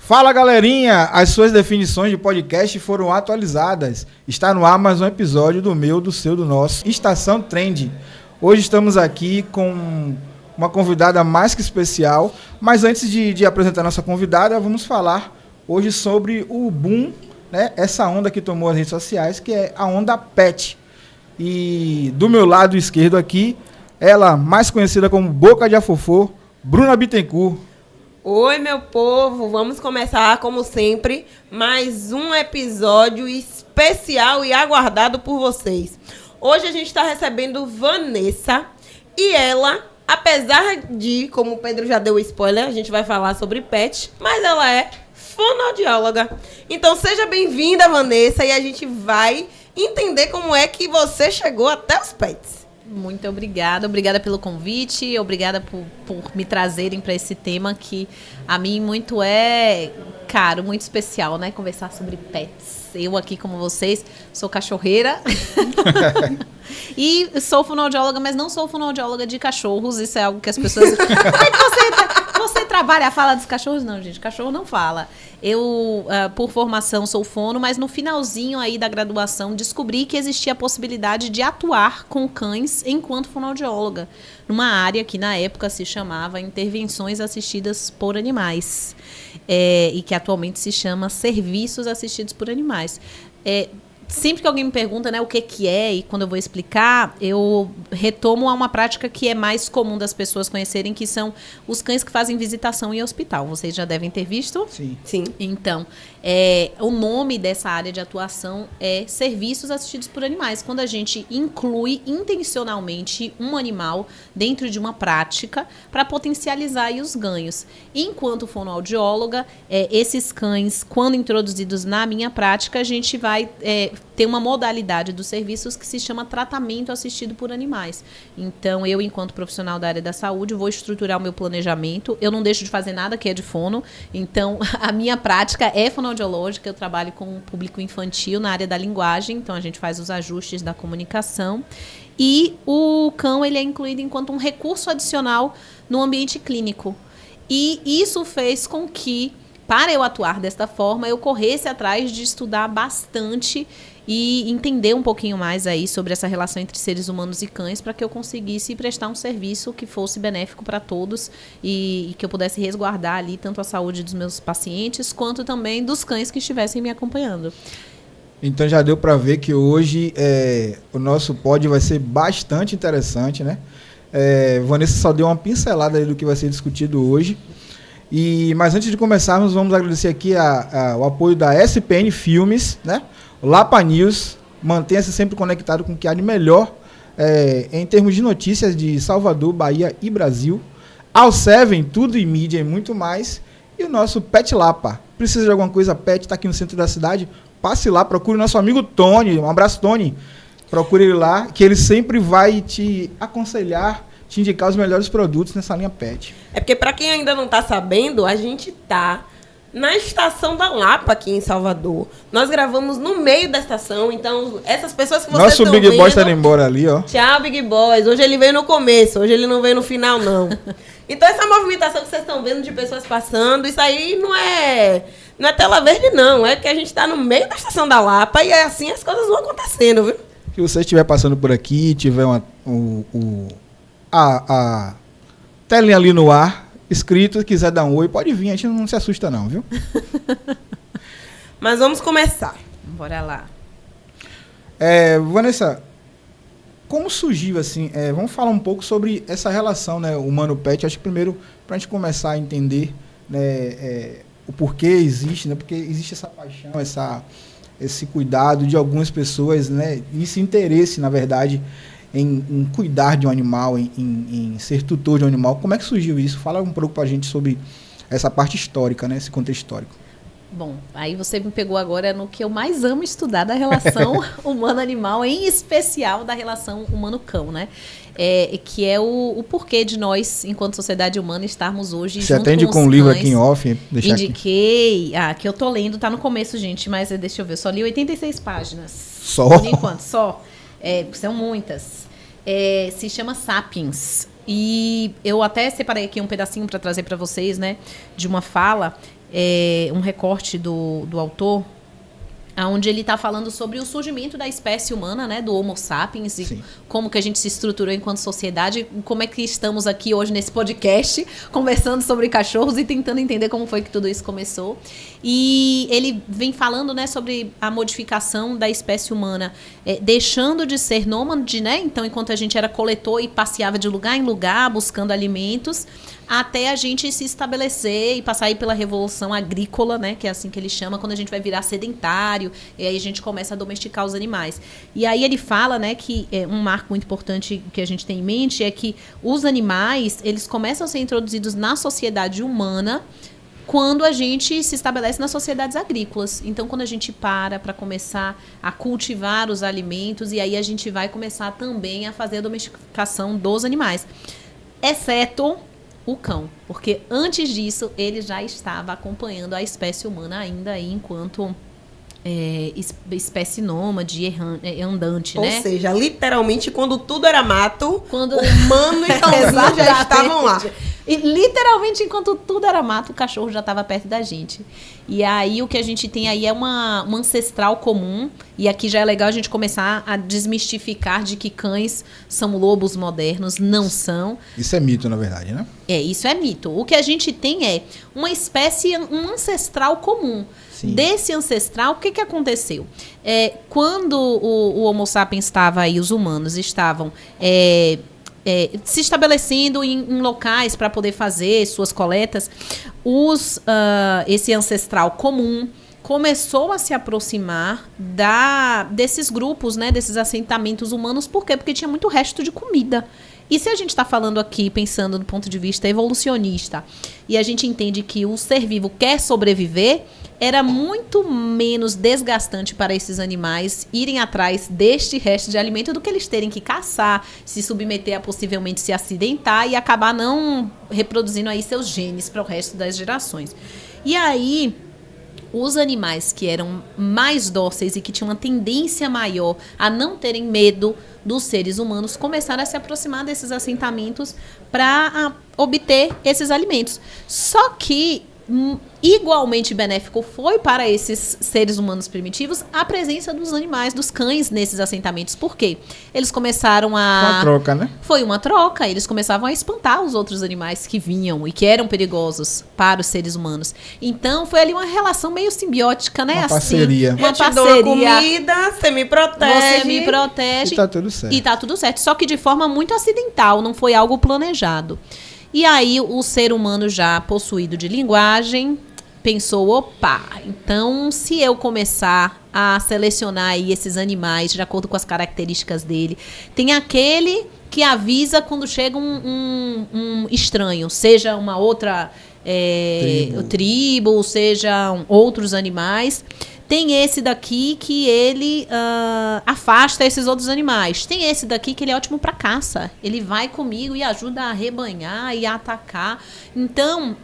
Fala, galerinha! As suas definições de podcast foram atualizadas. Está no ar mais um episódio do meu, do seu, do nosso Estação Trend. Hoje estamos aqui com uma convidada mais que especial, mas antes de apresentar nossa convidada, vamos falar hoje sobre o boom, né? Essa onda que tomou as redes sociais, que é a onda pet. E do meu lado esquerdo aqui, ela mais conhecida como Boca de Afofô, Bruna Bittencourt. Oi, meu povo, vamos começar, como sempre, mais um episódio especial e aguardado por vocês. Hoje a gente está recebendo Vanessa e ela, apesar de, como o Pedro já deu o spoiler, a gente vai falar sobre pet, mas ela é fonoaudióloga. Então seja bem-vinda, Vanessa, e a gente vai entender como é que você chegou até os pets. Muito obrigada pelo convite, obrigada por me trazerem para esse tema que a mim muito é caro, muito especial, né? Conversar sobre pets. Eu aqui, como vocês, sou cachorreira e sou fonoaudióloga, mas não sou fonoaudióloga de cachorros. Isso é algo que as pessoas... Como é que você trabalha, fala dos cachorros? Não, gente, cachorro não fala. Eu, por formação, sou fono, mas no finalzinho aí da graduação descobri que existia a possibilidade de atuar com cães enquanto fonoaudióloga, numa área que na época se chamava Intervenções Assistidas por Animais, e que atualmente se chama Serviços Assistidos por Animais. Sempre que alguém me pergunta, né, o que é, e quando eu vou explicar, eu retomo a uma prática que é mais comum das pessoas conhecerem, que são os cães que fazem visitação em hospital. Vocês já devem ter visto? Sim. Então, o nome dessa área de atuação é Serviços Assistidos por Animais, quando a gente inclui intencionalmente um animal dentro de uma prática para potencializar aí os ganhos. Enquanto fonoaudióloga, esses cães, quando introduzidos na minha prática, a gente vai... tem uma modalidade dos serviços que se chama tratamento assistido por animais. Então, eu, enquanto profissional da área da saúde, vou estruturar o meu planejamento. Eu não deixo de fazer nada que é de fono. Então, a minha prática é fonoaudiológica. Eu trabalho com o público infantil na área da linguagem. Então, a gente faz os ajustes da comunicação. E o cão, ele é incluído enquanto um recurso adicional no ambiente clínico. E isso fez com que, para eu atuar desta forma, eu corresse atrás de estudar bastante e entender um pouquinho mais aí sobre essa relação entre seres humanos e cães, para que eu conseguisse prestar um serviço que fosse benéfico para todos e que eu pudesse resguardar ali tanto a saúde dos meus pacientes, quanto também dos cães que estivessem me acompanhando. Então já deu para ver que hoje o nosso pod vai ser bastante interessante, né? Vanessa só deu uma pincelada aí do que vai ser discutido hoje. Mas antes de começarmos, vamos agradecer aqui o apoio da SPN Filmes, né? O Lapa News. Mantenha-se sempre conectado com o que há de melhor em termos de notícias de Salvador, Bahia e Brasil. Ao Seven, tudo em mídia e muito mais. E o nosso Pet Lapa. Precisa de alguma coisa pet, está aqui no centro da cidade? Passe lá, procure o nosso amigo Tony. Um abraço, Tony. Procure ele lá, que ele sempre vai te aconselhar, te indicar os melhores produtos nessa linha pet. É porque, para quem ainda não está sabendo, a gente tá na estação da Lapa aqui em Salvador. Nós gravamos no meio da estação, então essas pessoas que vocês estão vendo... Nosso Big Boy está indo embora ali, ó. Tchau, Big Boys. Hoje ele veio no começo, hoje ele não veio no final, não. Então essa movimentação que vocês estão vendo de pessoas passando, isso aí não é tela verde, não. É que a gente está no meio da estação da Lapa e assim as coisas vão acontecendo, viu? Se você estiver passando por aqui, tiver a telinha ali no ar, escrito, quiser dar um oi, pode vir, a gente não se assusta não, viu? Mas vamos começar. Bora lá. Vanessa, como surgiu assim, vamos falar um pouco sobre essa relação, né, humano-pet. Acho que primeiro, para a gente começar a entender, né, o porquê existe, né, porque existe essa paixão, esse cuidado de algumas pessoas, né, esse interesse, na verdade, em cuidar de um animal, em ser tutor de um animal. Como é que surgiu isso? Fala um pouco pra gente sobre essa parte histórica, né? Esse contexto histórico. Bom, aí você me pegou agora no que eu mais amo estudar da relação humano-animal, em especial da relação humano-cão, né? Que é o porquê de nós, enquanto sociedade humana, estarmos hoje Você junto atende com um livro aqui em off? Indiquei. Que eu tô lendo, tá no começo, gente, mas deixa eu ver, só li 86 páginas. Só? Por enquanto, só. São muitas. Se chama Sapiens. E eu até separei aqui um pedacinho para trazer para vocês, né, de uma fala um recorte do autor, onde ele está falando sobre o surgimento da espécie humana, né, do Homo sapiens, e Sim. como que a gente se estruturou enquanto sociedade, como é que estamos aqui hoje nesse podcast, conversando sobre cachorros e tentando entender como foi que tudo isso começou. E ele vem falando, né, sobre a modificação da espécie humana, deixando de ser nômade, né, então enquanto a gente era coletor e passeava de lugar em lugar, buscando alimentos, até a gente se estabelecer e passar aí pela revolução agrícola, né, que é assim que ele chama, quando a gente vai virar sedentário, e aí a gente começa a domesticar os animais. E aí ele fala, né, que um marco muito importante que a gente tem em mente é que os animais, eles começam a ser introduzidos na sociedade humana quando a gente se estabelece nas sociedades agrícolas. Então, quando a gente para começar a cultivar os alimentos, e aí a gente vai começar também a fazer a domesticação dos animais. Exceto o cão, porque antes disso ele já estava acompanhando a espécie humana ainda aí enquanto espécie nômade, andante, né? Ou seja, literalmente, quando tudo era mato, Quando... o humano e cãozinho já estavam lá. E, literalmente, enquanto tudo era mato, o cachorro já estava perto da gente. E aí, o que a gente tem aí é uma ancestral comum. E aqui já é legal a gente começar a desmistificar de que cães são lobos modernos. Não são. Isso é mito, na verdade, né? Isso é mito. O que a gente tem é uma espécie, um ancestral comum. Sim. Desse ancestral, o que aconteceu? Quando o Homo sapiens estava aí, os humanos estavam se estabelecendo em locais para poder fazer suas coletas, esse ancestral comum começou a se aproximar desses grupos, né, desses assentamentos humanos. Por quê? Porque tinha muito resto de comida. E se a gente está falando aqui, pensando do ponto de vista evolucionista, e a gente entende que o ser vivo quer sobreviver, era muito menos desgastante para esses animais irem atrás deste resto de alimento do que eles terem que caçar, se submeter a possivelmente se acidentar e acabar não reproduzindo aí seus genes para o resto das gerações. E aí, os animais que eram mais dóceis e que tinham uma tendência maior a não terem medo dos seres humanos começaram a se aproximar desses assentamentos para obter esses alimentos. Só que igualmente benéfico foi para esses seres humanos primitivos a presença dos animais, dos cães nesses assentamentos. Por quê? Eles começaram Uma troca, né? Foi uma troca. Eles começavam a espantar os outros animais que vinham e que eram perigosos para os seres humanos. Então, foi ali uma relação meio simbiótica, né? Uma assim, parceria. Uma Eu te parceria. dou uma comida, você me protege. Você me protege. E tá tudo certo. E tá tudo certo. Só que de forma muito acidental, não foi algo planejado. E aí, o ser humano já possuído de linguagem pensou, opa, então se eu começar a selecionar aí esses animais de acordo com as características dele, tem aquele que avisa quando chega um estranho, seja uma outra tribo, sejam outros animais. Tem esse daqui que ele afasta esses outros animais. Tem esse daqui que ele é ótimo para caça. Ele vai comigo e ajuda a arrebanhar e a atacar. Então,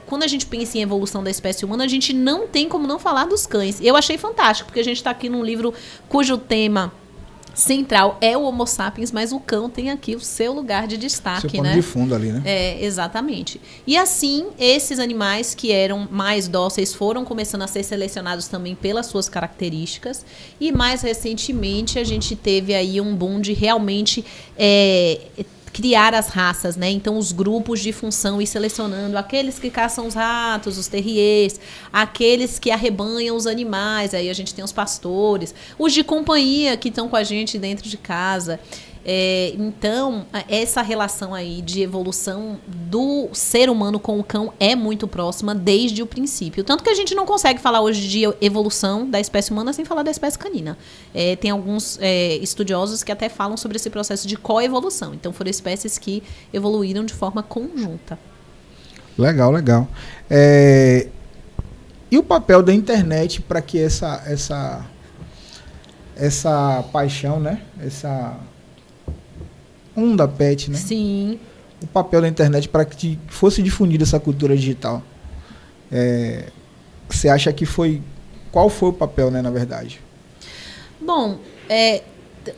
quando a gente pensa em evolução da espécie humana, a gente não tem como não falar dos cães. Eu achei fantástico, porque a gente está aqui num livro cujo tema central é o Homo sapiens, mas o cão tem aqui o seu lugar de destaque, seu pano né? de fundo ali, né? Exatamente. E assim, esses animais que eram mais dóceis foram começando a ser selecionados também pelas suas características. E mais recentemente a gente teve aí um boom de realmente criar as raças, né? Então, os grupos de função e selecionando aqueles que caçam os ratos, os terriers, aqueles que arrebanham os animais, aí a gente tem os pastores, os de companhia que estão com a gente dentro de casa. Então, essa relação aí de evolução do ser humano com o cão é muito próxima desde o princípio. Tanto que a gente não consegue falar hoje de evolução da espécie humana sem falar da espécie canina. Tem alguns estudiosos que até falam sobre esse processo de coevolução. Então, foram espécies que evoluíram de forma conjunta. Legal, legal. E o papel da internet para que essa paixão, né? Essa onda pet, né? Sim. O papel da internet para que fosse difundida essa cultura digital. Você acha que qual foi o papel, né, na verdade? Bom,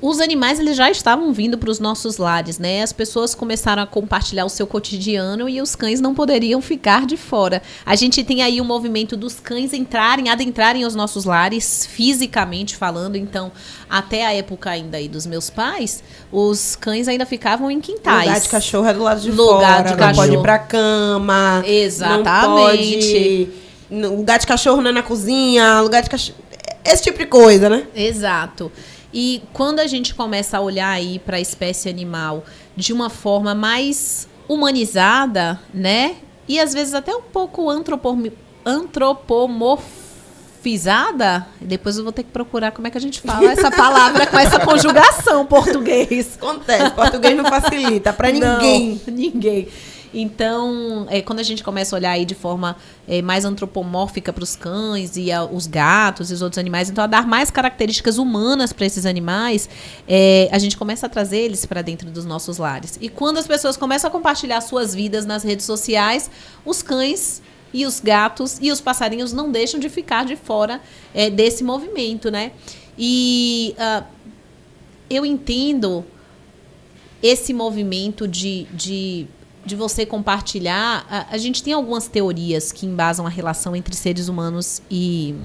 os animais eles já estavam vindo para os nossos lares, né? As pessoas começaram a compartilhar o seu cotidiano e os cães não poderiam ficar de fora. A gente tem aí o movimento dos cães adentrarem os nossos lares, fisicamente falando. Então, até a época ainda aí dos meus pais, os cães ainda ficavam em quintais. Lugar de cachorro é do lado de Lugar fora, de cachorro. não pode ir pra cama. Exatamente. Lugar de cachorro não é na cozinha, lugar de cachorro... Esse tipo de coisa, né? Exato. E quando a gente começa a olhar aí para a espécie animal de uma forma mais humanizada, né? E às vezes até um pouco antropomorfizada, depois eu vou ter que procurar como é que a gente fala essa palavra com essa conjugação português. Acontece, português não facilita para ninguém. Não, ninguém. Então, quando a gente começa a olhar aí de forma mais antropomórfica para os cães e os gatos e os outros animais, então a dar mais características humanas para esses animais, a gente começa a trazer eles para dentro dos nossos lares. E quando as pessoas começam a compartilhar suas vidas nas redes sociais, os cães e os gatos e os passarinhos não deixam de ficar de fora desse movimento, né? E eu entendo esse movimento de você compartilhar. A gente tem algumas teorias que embasam a relação entre seres humanos e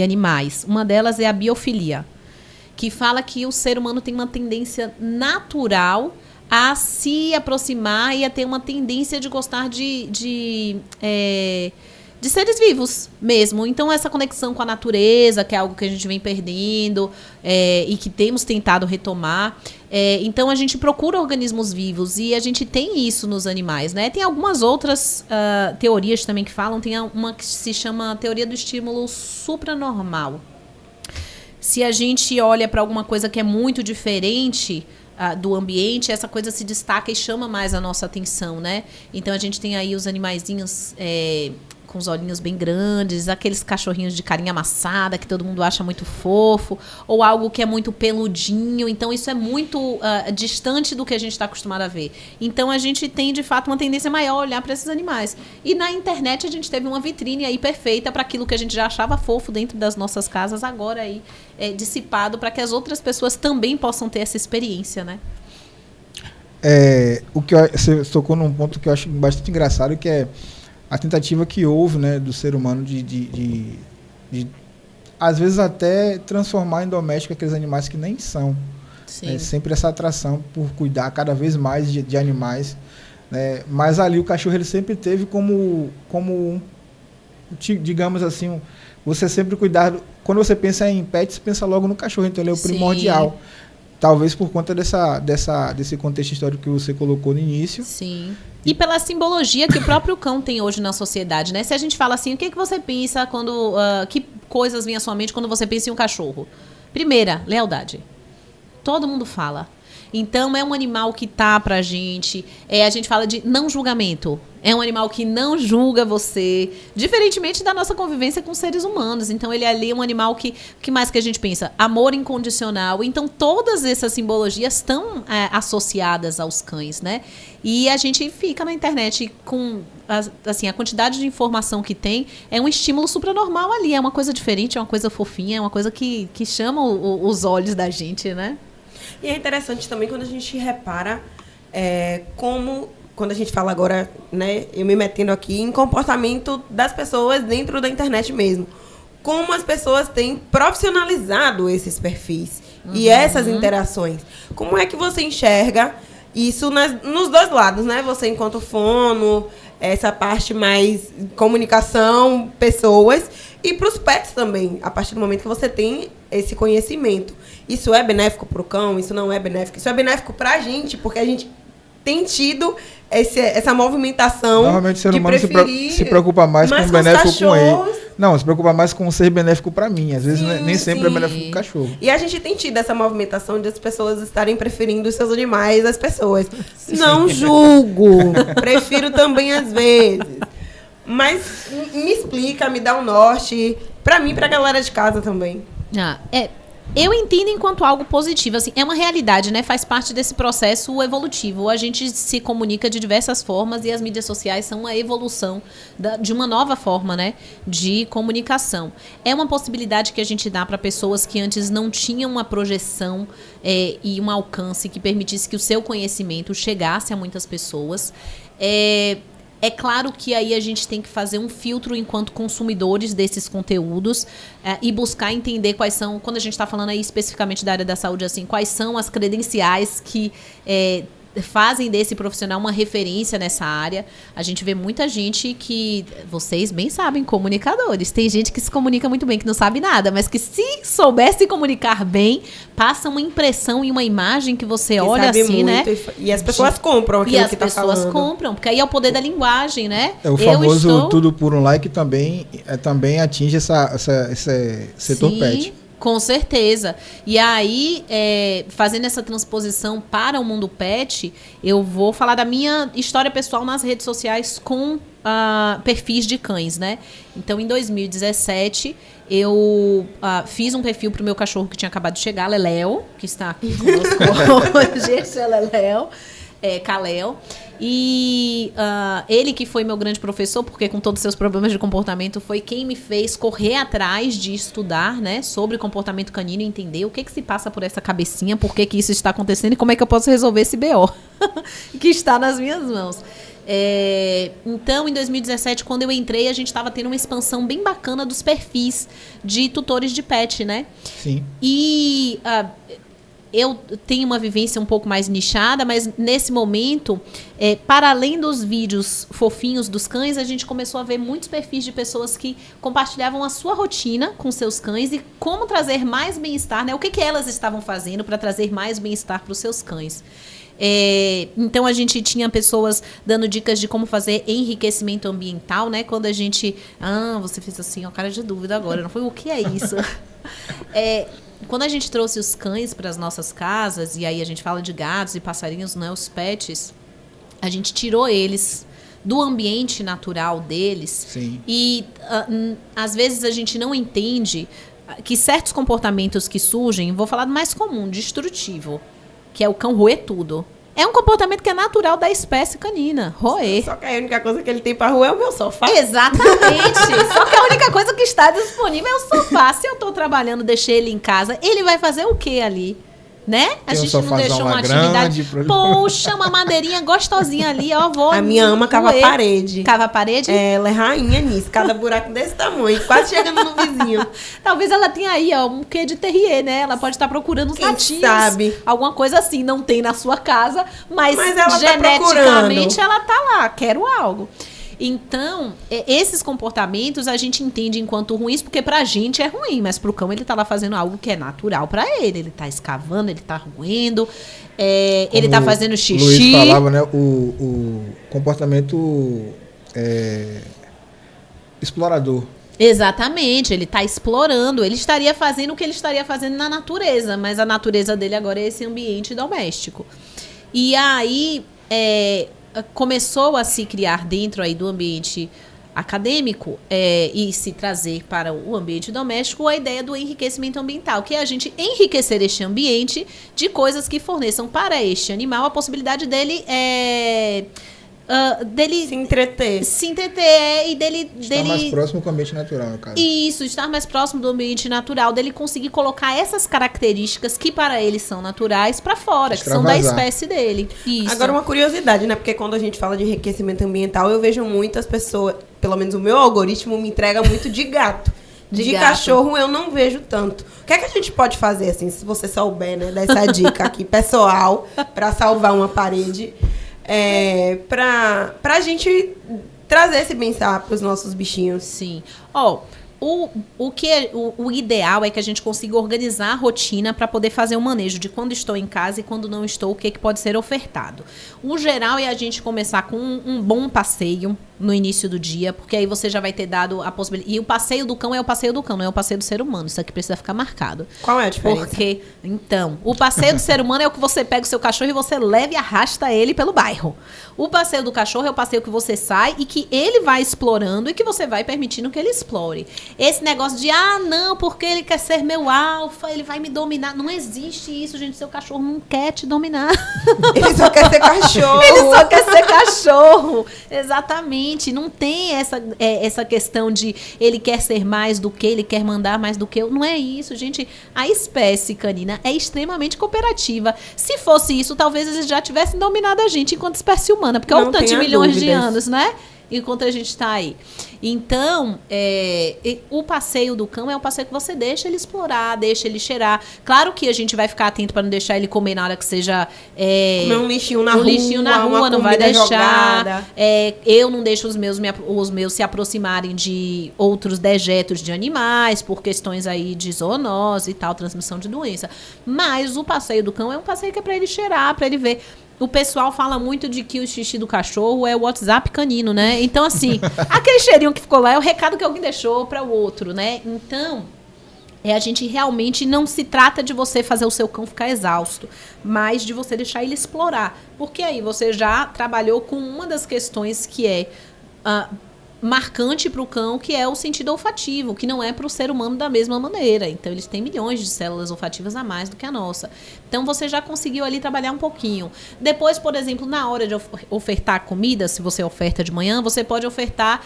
animais. Uma delas é a biofilia, que fala que o ser humano tem uma tendência natural a se aproximar e a ter uma tendência de gostar de seres vivos mesmo. Então, essa conexão com a natureza, que é algo que a gente vem perdendo e que temos tentado retomar. Então, a gente procura organismos vivos e a gente tem isso nos animais, né? Tem algumas outras teorias também que falam. Tem uma que se chama teoria do estímulo supranormal. Se a gente olha para alguma coisa que é muito diferente do ambiente, essa coisa se destaca e chama mais a nossa atenção, né? Então, a gente tem aí os animaizinhos com os olhinhos bem grandes, aqueles cachorrinhos de carinha amassada que todo mundo acha muito fofo, ou algo que é muito peludinho. Então, isso é muito distante do que a gente está acostumado a ver. Então, a gente tem, de fato, uma tendência maior a olhar para esses animais. E na internet, a gente teve uma vitrine aí perfeita para aquilo que a gente já achava fofo dentro das nossas casas, agora aí dissipado para que as outras pessoas também possam ter essa experiência, né? Você tocou num ponto que eu acho bastante engraçado, que é a tentativa que houve, né, do ser humano de às vezes até transformar em doméstico aqueles animais que nem são. Sim. Sempre essa atração por cuidar cada vez mais de animais. Né? Mas ali o cachorro ele sempre teve como digamos assim, você sempre cuidar. Quando você pensa em pet, você pensa logo no cachorro, então ele é o primordial. Talvez por conta desse contexto histórico que você colocou no início. Sim. E pela simbologia que o próprio cão tem hoje na sociedade, né? Se a gente fala assim, o que você pensa quando... que coisas vêm à sua mente quando você pensa em um cachorro? Primeira, lealdade. Todo mundo fala. Então, é um animal que tá pra gente... a gente fala de não julgamento. É um animal que não julga você, diferentemente da nossa convivência com seres humanos. Então, ele ali é um animal que mais que a gente pensa? Amor incondicional. Então, todas essas simbologias estão associadas aos cães, né? E a gente fica na internet com... assim, a quantidade de informação que tem é um estímulo supranormal ali. É uma coisa diferente, é uma coisa fofinha, é uma coisa que chama os olhos da gente, né? E é interessante também quando a gente repara como, quando a gente fala agora, né, eu me metendo aqui, em comportamento das pessoas dentro da internet mesmo. Como as pessoas têm profissionalizado esses perfis e essas interações. Como é que você enxerga isso nos dois lados, né? Você enquanto fono, essa parte mais comunicação, pessoas, e para os pets também, a partir do momento que você tem esse conhecimento. Isso é benéfico para o cão? Isso não é benéfico? Isso é benéfico para a gente, porque a gente tem tido essa movimentação. Normalmente o ser humano se preocupa mais com o benéfico com ele. Não, se preocupa mais com ser benéfico para mim. Às vezes nem sempre é benéfico para o cachorro. E a gente tem tido essa movimentação de as pessoas estarem preferindo os seus animais às pessoas. Sim. Não julgo. Prefiro também às vezes. Mas me explica, me dá um norte. Para mim e para a galera de casa também. Eu entendo enquanto algo positivo, assim, é uma realidade, né? Faz parte desse processo evolutivo. A gente se comunica de diversas formas e as mídias sociais são a evolução de uma nova forma, né? De comunicação. É uma possibilidade que a gente dá para pessoas que antes não tinham uma projeção e um alcance que permitisse que o seu conhecimento chegasse a muitas pessoas. É claro que aí a gente tem que fazer um filtro enquanto consumidores desses conteúdos e buscar entender quais são, quando a gente está falando aí especificamente da área da saúde, assim, quais são as credenciais que fazem desse profissional uma referência nessa área. A gente vê muita gente que, vocês bem sabem, comunicadores. Tem gente que se comunica muito bem, que não sabe nada, mas que se souber se comunicar bem, passa uma impressão e uma imagem que você olha assim, muito, né? E as pessoas compram aquilo que tá falando. E as pessoas compram, porque aí é o poder da linguagem, né? O famoso tudo por um like também atinge esse setor pet. Com certeza. E aí, fazendo essa transposição para o mundo pet, eu vou falar da minha história pessoal nas redes sociais com perfis de cães, né? Então, em 2017, eu fiz um perfil para o meu cachorro que tinha acabado de chegar, Leléo, que está aqui conosco hoje. Esse é Leléo. Kalel. E ele que foi meu grande professor, porque com todos os seus problemas de comportamento, foi quem me fez correr atrás de estudar, né, sobre comportamento canino e entender o que se passa por essa cabecinha, por que isso está acontecendo e como é que eu posso resolver esse BO que está nas minhas mãos. Então, em 2017, quando eu entrei, a gente estava tendo uma expansão bem bacana dos perfis de tutores de pet, né? Sim. E eu tenho uma vivência um pouco mais nichada, mas nesse momento, para além dos vídeos fofinhos dos cães, a gente começou a ver muitos perfis de pessoas que compartilhavam a sua rotina com seus cães e como trazer mais bem-estar, né? O que elas estavam fazendo para trazer mais bem-estar para os seus cães. Então a gente tinha pessoas dando dicas de como fazer enriquecimento ambiental, né? Quando a gente... você fez assim, ó, cara de dúvida agora, não foi? O que é isso? Quando a gente trouxe os cães para as nossas casas, e aí a gente fala de gatos e passarinhos, né, os pets, a gente tirou eles do ambiente natural deles. Sim. E às vezes a gente não entende que certos comportamentos que surgem, vou falar do mais comum, destrutivo, que é o cão roer tudo. É um comportamento que é natural da espécie canina, roer. Só que a única coisa que ele tem para roer é o meu sofá. Exatamente. Só que a única coisa que está disponível é o sofá. Se eu estou trabalhando, deixei ele em casa, ele vai fazer o quê ali? Né? A gente não deixou uma atividade. Poxa, uma madeirinha gostosinha ali, ó. A minha ama cava a parede. Cava a parede? Ela é rainha nisso. Cada buraco desse tamanho, quase chegando no vizinho. Talvez ela tenha aí, ó, um quê de terrier, né? Ela pode estar procurando uns gatinhos. Sabe? Alguma coisa assim. Não tem na sua casa, mas ela geneticamente ela tá lá. Quero algo. Então, esses comportamentos a gente entende enquanto ruins, porque pra gente é ruim, mas pro cão ele tá lá fazendo algo que é natural pra ele. Ele tá escavando, ele tá roendo, ele tá fazendo xixi. O Luiz falava, né, o comportamento explorador. Exatamente, ele tá explorando, ele estaria fazendo o que ele estaria fazendo na natureza, mas a natureza dele agora é esse ambiente doméstico. E aí, começou a se criar dentro aí do ambiente acadêmico e se trazer para o ambiente doméstico a ideia do enriquecimento ambiental, que é a gente enriquecer este ambiente de coisas que forneçam para este animal a possibilidade dele se entreter e dele estar mais próximo do ambiente natural, no caso. Isso, estar mais próximo do ambiente natural, dele conseguir colocar essas características que para ele são naturais para fora, que são da espécie dele. Isso. Agora uma curiosidade, né? Porque quando a gente fala de enriquecimento ambiental, eu vejo muitas pessoas, pelo menos o meu algoritmo me entrega muito de gato. De cachorro eu não vejo tanto. O que é que a gente pode fazer, assim, se você souber, né? Dar essa dica aqui, pessoal, para salvar uma parede. Pra gente trazer esse bem-estar pros nossos bichinhos. Sim. O ideal é que a gente consiga organizar a rotina para poder fazer o manejo de quando estou em casa e quando não estou, o que pode ser ofertado. O geral é a gente começar com um bom passeio, no início do dia, porque aí você já vai ter dado a possibilidade. E o passeio do cão é o passeio do cão, não é o passeio do ser humano. Isso aqui precisa ficar marcado. Qual é a diferença? Porque, então, o passeio do ser humano é o que você pega o seu cachorro e você leva e arrasta ele pelo bairro. O passeio do cachorro é o passeio que você sai e que ele vai explorando e que você vai permitindo que ele explore. Esse negócio de, não, porque ele quer ser meu alfa, ele vai me dominar. Não existe isso, gente. Seu cachorro não quer te dominar. Ele só quer ser cachorro. Ele só quer ser cachorro. Exatamente. Não tem essa questão de ele quer ser mais do que, ele quer mandar mais do que eu. Não é isso, gente. A espécie canina é extremamente cooperativa. Se fosse isso, talvez eles já tivessem dominado a gente enquanto espécie humana. Porque olha o tanto de milhões de anos, né? Enquanto a gente está aí. Então, o passeio do cão é um passeio que você deixa ele explorar, deixa ele cheirar. Claro que a gente vai ficar atento para não deixar ele comer nada que seja... comer um lixinho na rua, não vai deixar. Eu não deixo os meus se aproximarem de outros dejetos de animais, por questões aí de zoonose e tal, transmissão de doença. Mas o passeio do cão é um passeio que é para ele cheirar, para ele ver... O pessoal fala muito de que o xixi do cachorro é o WhatsApp canino, né? Então, assim, aquele cheirinho que ficou lá é o recado que alguém deixou para o outro, né? Então, a gente realmente não se trata de você fazer o seu cão ficar exausto, mas de você deixar ele explorar. Porque aí você já trabalhou com uma das questões que é... marcante para o cão, que é o sentido olfativo, que não é para o ser humano da mesma maneira. Então, eles têm milhões de células olfativas a mais do que a nossa. Então, você já conseguiu ali trabalhar um pouquinho. Depois, por exemplo, na hora de ofertar comida, se você oferta de manhã, você pode ofertar,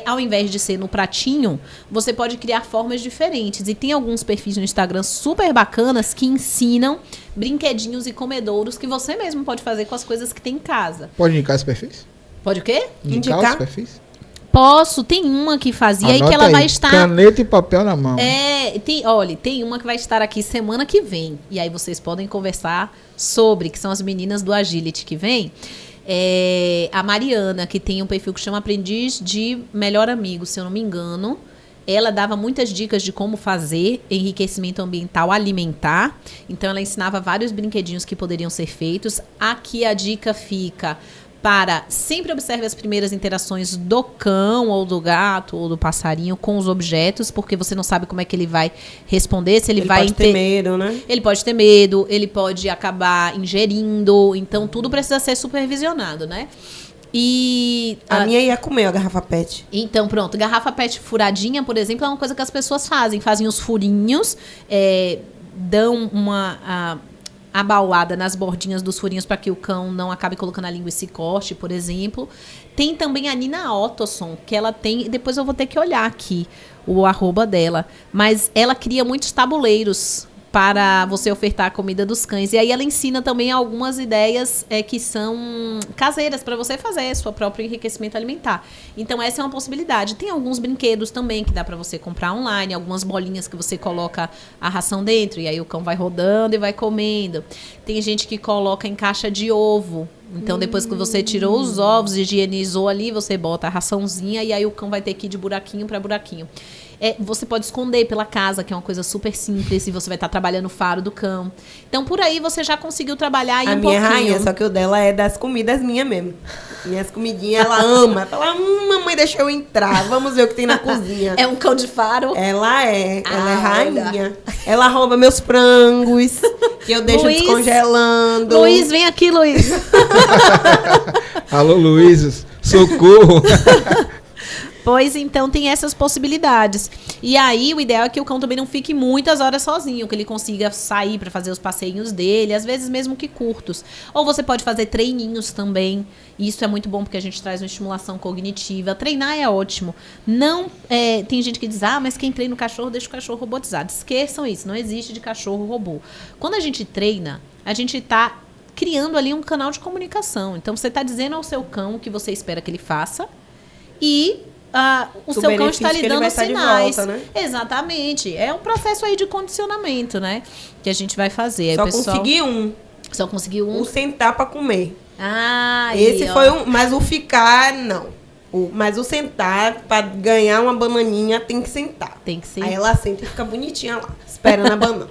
ao invés de ser no pratinho, você pode criar formas diferentes. E tem alguns perfis no Instagram super bacanas que ensinam brinquedinhos e comedouros que você mesmo pode fazer com as coisas que tem em casa. Pode indicar esses perfis? Pode o quê? Indicar os perfis? Posso, tem uma que fazia Anota aí que ela aí, vai estar... caneta e papel na mão. Tem uma que vai estar aqui semana que vem. E aí vocês podem conversar sobre, que são as meninas do Agility que vem. A Mariana, que tem um perfil que chama Aprendiz de Melhor Amigo, se eu não me engano. Ela dava muitas dicas de como fazer enriquecimento ambiental alimentar. Então, ela ensinava vários brinquedinhos que poderiam ser feitos. Aqui a dica fica... para sempre observe as primeiras interações do cão ou do gato ou do passarinho com os objetos, porque você não sabe como é que ele vai responder, se ele vai pode ter medo, né? Ele pode ter medo, ele pode acabar ingerindo, então tudo precisa ser supervisionado, né? E a minha ia comer a garrafa PET. Então, pronto, garrafa PET furadinha, por exemplo, é uma coisa que as pessoas fazem os furinhos, dão uma abaulada nas bordinhas dos furinhos para que o cão não acabe colocando a língua e se corte, por exemplo. Tem também a Nina Ottosson, que ela tem... Depois eu vou ter que olhar aqui o @ dela. Mas ela cria muitos tabuleiros para você ofertar a comida dos cães. E aí ela ensina também algumas ideias que são caseiras para você fazer seu próprio enriquecimento alimentar. Então essa é uma possibilidade. Tem alguns brinquedos também que dá para você comprar online, algumas bolinhas que você coloca a ração dentro e aí o cão vai rodando e vai comendo. Tem gente que coloca em caixa de ovo. Então, depois que você tirou os ovos, higienizou ali, você bota a raçãozinha e aí o cão vai ter que ir de buraquinho para buraquinho. Você pode esconder pela casa, que é uma coisa super simples, e você vai estar trabalhando o faro do cão. Então, por aí, você já conseguiu trabalhar aí um pouquinho. A minha rainha, só que o dela é das comidas minhas mesmo. Minhas comidinhas, ela ama. Ela fala, mamãe, deixa eu entrar, vamos ver o que tem na cozinha. É um cão de faro? Ela é rainha. Ela rouba meus frangos, que eu deixo descongelando. Luiz, vem aqui, Luiz. Alô, Luiz, socorro. Pois então tem essas possibilidades. E aí o ideal é que o cão também não fique muitas horas sozinho, que ele consiga sair para fazer os passeinhos dele, às vezes mesmo que curtos. Ou você pode fazer treininhos também. Isso é muito bom porque a gente traz uma estimulação cognitiva. Treinar é ótimo. Não tem gente que diz, mas quem treina o cachorro deixa o cachorro robotizado. Esqueçam isso, não existe de cachorro robô. Quando a gente treina, a gente está criando ali um canal de comunicação. Então você está dizendo ao seu cão o que você espera que ele faça e o seu cão está lhe dando sinais. Volta, né? Exatamente. É um processo aí de condicionamento, né? Que a gente vai fazer. Só pessoal... consegui um. Só conseguiu um? O sentar para comer. Ah, esse foi um, mas o ficar, não. Mas o sentar, pra ganhar uma bananinha, tem que sentar. Tem que ser. Aí ela senta e fica bonitinha lá, esperando a banana.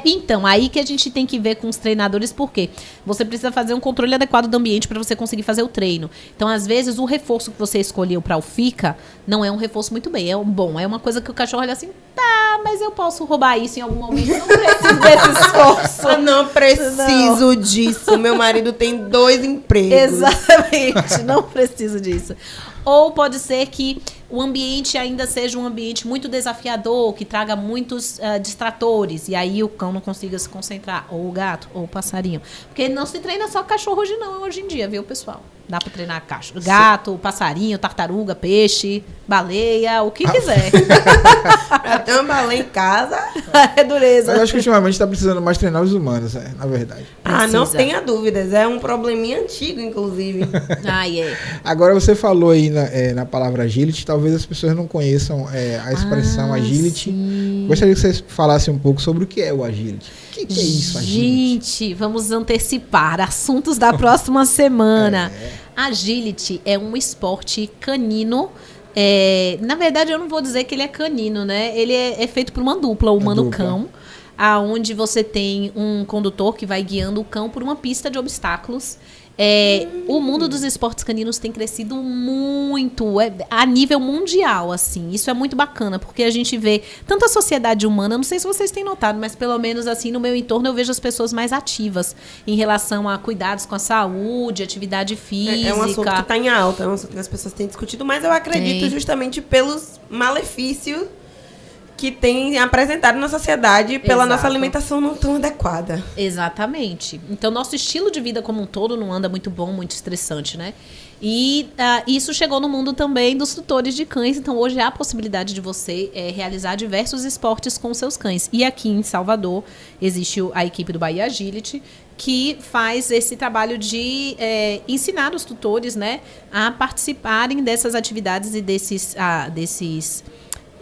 Então, aí que a gente tem que ver com os treinadores, porque você precisa fazer um controle adequado do ambiente para você conseguir fazer o treino. Então, às vezes, o reforço que você escolheu para o FICA não é um reforço muito bem, é uma coisa que o cachorro olha assim, tá, mas eu posso roubar isso em algum momento, eu não preciso desse esforço. Eu não preciso disso, meu marido tem 2 empregos. Exatamente, não preciso disso. Ou pode ser que o ambiente ainda seja um ambiente muito desafiador, que traga muitos distratores, e aí o cão não consiga se concentrar, ou o gato, ou o passarinho. Porque não se treina só cachorro hoje em dia, viu, pessoal? Dá pra treinar gato, passarinho, tartaruga, peixe, baleia, o que quiser. Pra ter uma baleia em casa... É dureza. Mas eu acho que ultimamente tá precisando mais treinar os humanos, na verdade. Não tenha dúvidas. É um probleminha antigo, inclusive. Agora você falou aí na palavra agility, talvez as pessoas não conheçam a expressão agility. Sim. Gostaria que você falasse um pouco sobre o que é o agility. O que é isso, agility? Gente, vamos antecipar assuntos da próxima semana. Agility é um esporte canino. Na verdade, eu não vou dizer que ele é canino, né? Ele é feito por uma dupla, humano-cão, aonde você tem um condutor que vai guiando o cão por uma pista de obstáculos. O mundo dos esportes caninos tem crescido muito a nível mundial, assim. Isso é muito bacana, porque a gente vê tanto a sociedade humana, não sei se vocês têm notado, mas pelo menos assim no meu entorno eu vejo as pessoas mais ativas em relação a cuidados com a saúde, atividade física. É um assunto que está em alta, é um assunto que as pessoas têm discutido, mas eu acredito justamente pelos malefícios que tem apresentado na sociedade pela nossa alimentação não tão adequada. Exatamente. Então, nosso estilo de vida como um todo não anda muito bom, muito estressante, né? E isso chegou no mundo também dos tutores de cães. Então, hoje há a possibilidade de você realizar diversos esportes com seus cães. E aqui em Salvador, existe a equipe do Bahia Agility, que faz esse trabalho de ensinar os tutores, né, a participarem dessas atividades e desses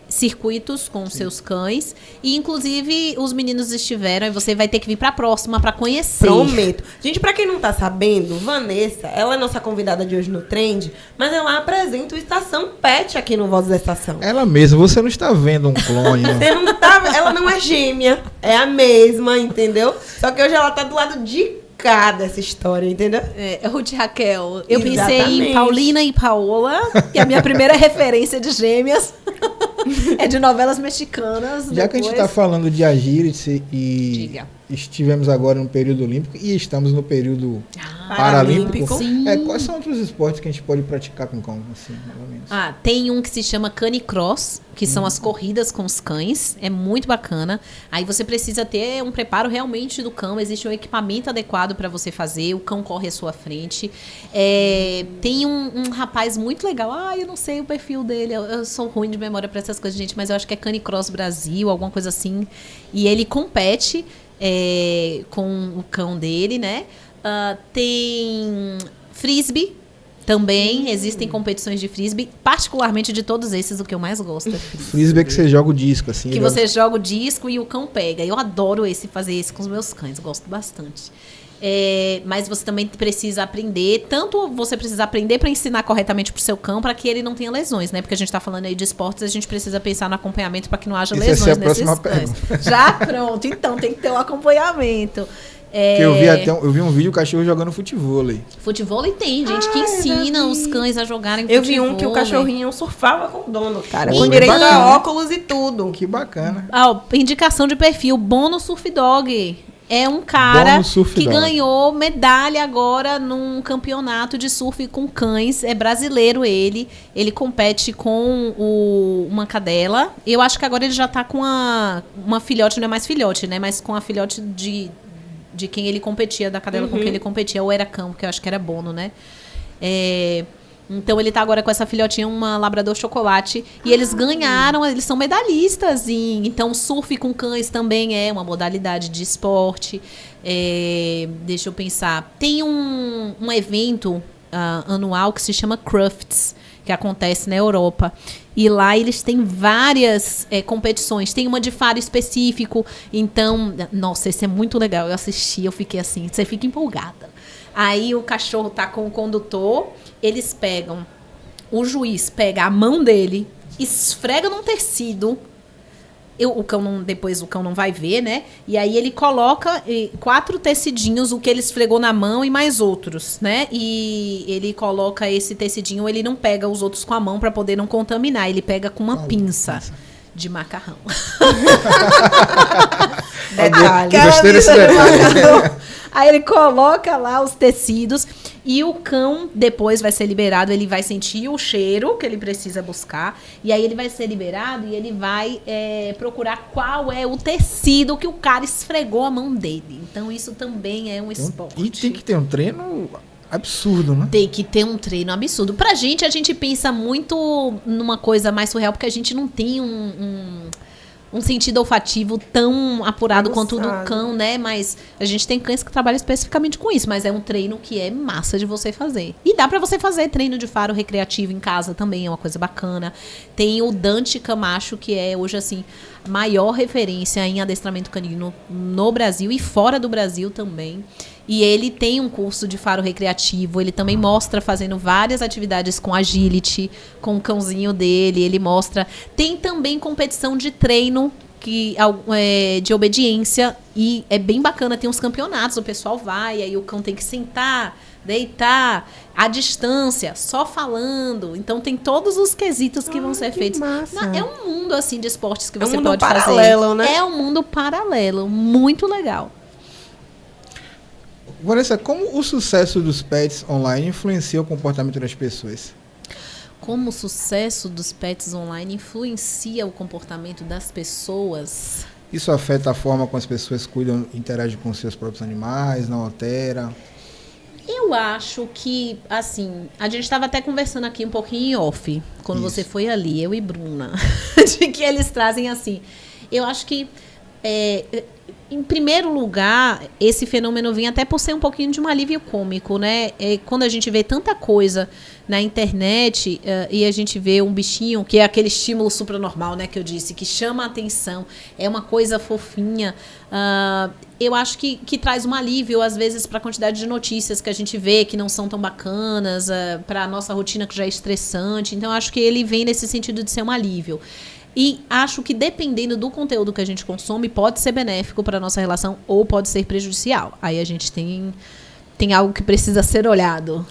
circuitos com seus cães. E, inclusive, os meninos estiveram e você vai ter que vir pra próxima pra conhecer. Prometo. Gente, pra quem não tá sabendo, Vanessa, ela é nossa convidada de hoje no Trend, mas ela apresenta o Estação Pet aqui no Voz da Estação. Ela mesma, você não está vendo um clone. Você não tá, ela não é gêmea, é a mesma, entendeu? Só que hoje ela tá do lado de cá dessa história, entendeu? Ruth Raquel. Eu pensei em Paulina e Paola, que é a minha primeira referência de gêmeas. É de novelas mexicanas. Já que a gente está falando de agility e estivemos agora no período olímpico e estamos no período paralímpico. Quais são outros esportes que a gente pode praticar com cão? Assim, mais ou menos? Tem um que se chama canicross, que são as corridas com os cães. É muito bacana. Aí você precisa ter um preparo realmente do cão. Existe um equipamento adequado para você fazer. O cão corre à sua frente. Tem um rapaz muito legal. Eu não sei o perfil dele. Eu sou ruim de memória para essas coisas, gente. Mas eu acho que é Canicross Brasil, alguma coisa assim. E ele compete com o cão dele, né? Tem frisbee também. Existem competições de frisbee. Particularmente de todos esses, o que eu mais gosto é frisbee. Frisbee é que você joga o disco, assim. Que você joga o disco e o cão pega. Eu adoro fazer esse com os meus cães. Gosto bastante. Mas você também precisa aprender. Tanto você precisa aprender para ensinar corretamente pro seu cão, para que ele não tenha lesões, né? Porque a gente tá falando aí de esportes, a gente precisa pensar no acompanhamento para que não haja lesões nesses cães. Já pronto. Então tem que ter o acompanhamento. Eu vi um vídeo do cachorro jogando futevôlei. Futevôlei tem gente que ensina os cães a jogarem futevôlei. Eu vi um que o cachorrinho surfava com o dono, cara. Com direito a óculos e tudo. Que bacana. Indicação de perfil, Bono Surf Dog. É um cara que ganhou medalha agora num campeonato de surf com cães. É brasileiro ele. Ele compete com uma cadela. Eu acho que agora ele já tá com uma filhote, não é mais filhote, né? Mas com a filhote de quem ele competia, da cadela com quem ele competia. Ou era cão, que eu acho que era Bono, né? Então ele tá agora com essa filhotinha, uma labrador chocolate. E eles ganharam, eles são medalhistas. Então surf com cães também é uma modalidade de esporte. Deixa eu pensar. Tem um evento anual que se chama Crufts, que acontece na Europa. E lá eles têm várias competições. Tem uma de faro específico. Então, nossa, esse é muito legal. Eu assisti, eu fiquei assim, você fica empolgada. Aí o cachorro tá com o condutor, eles pegam o juiz pega a mão dele, esfrega num tecido. Depois o cão não vai ver, né? E aí ele coloca 4 tecidinhos, o que ele esfregou na mão e mais outros, né? E ele coloca esse tecidinho, ele não pega os outros com a mão para poder não contaminar. Ele pega com uma pinça de macarrão. Detalhe. Gostei desse detalhe. Aí ele coloca lá os tecidos e o cão depois vai ser liberado, ele vai sentir o cheiro que ele precisa buscar e aí ele vai ser liberado e ele vai procurar qual é o tecido que o cara esfregou a mão dele. Então isso também é um esporte. E tem que ter um treino absurdo, né? Tem que ter um treino absurdo. Pra gente, a gente pensa muito numa coisa mais surreal porque a gente não tem um sentido olfativo tão apurado quanto o do cão, né? Mas a gente tem cães que trabalham especificamente com isso, mas é um treino que é massa de você fazer. E dá pra você fazer treino de faro recreativo em casa também, é uma coisa bacana. Tem o Dante Camacho, que é hoje, assim, a maior referência em adestramento canino no Brasil e fora do Brasil também. E ele tem um curso de faro recreativo, ele também mostra fazendo várias atividades com agility, com o cãozinho dele, ele mostra. Tem também competição de treino de obediência e é bem bacana, tem uns campeonatos, o pessoal vai, aí o cão tem que sentar, deitar, à distância, só falando. Então tem todos os quesitos que vão ser feitos. É um mundo assim de esportes que você pode fazer. É um mundo paralelo, né? É um mundo paralelo, muito legal. Vanessa, como o sucesso dos pets online influencia o comportamento das pessoas? Como o sucesso dos pets online influencia o comportamento das pessoas? Isso afeta a forma como as pessoas cuidam e interagem com seus próprios animais, não altera? Eu acho que, assim, a gente estava até conversando aqui um pouquinho em off, quando você foi ali, eu e Bruna, de que eles trazem assim. Eu acho que em primeiro lugar, esse fenômeno vem até por ser um pouquinho de um alívio cômico, né? Quando a gente vê tanta coisa na internet e a gente vê um bichinho, que é aquele estímulo supranormal, né, que eu disse, que chama a atenção, é uma coisa fofinha, eu acho que traz um alívio, às vezes, para a quantidade de notícias que a gente vê, que não são tão bacanas, para a nossa rotina que já é estressante. Então, eu acho que ele vem nesse sentido de ser um alívio. E acho que dependendo do conteúdo que a gente consome, pode ser benéfico para a nossa relação ou pode ser prejudicial. Aí a gente tem algo que precisa ser olhado.